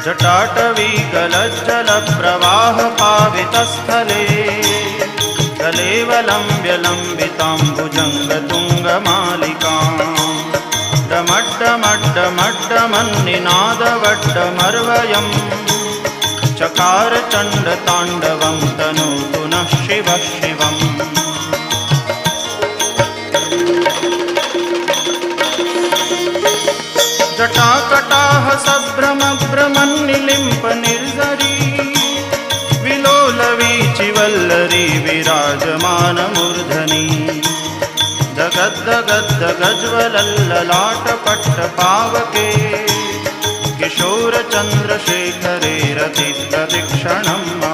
जटाटवीगलज्जलप्रवाहपावितस्थले कलेवलम्ब्य लम्बिताम्बुजङ्गतुङ्गमालिकाम् डमड्डमड्डमड्डमन्निनादवड्डमर्वयम् चकार चण्डताण्डवं तनोतु नः शिवः शिवम्। जटाकटाह सभ्रमभ्रमन्निलिम्प निर्झरी विलोलवीचिवल्लरी विराजमानमूर्धनि दगद्दगद्दगज्ज्वलल्ललाटपट्टपावके किशोरचन्द्रशेखरे रतिप्रदक्षिणम्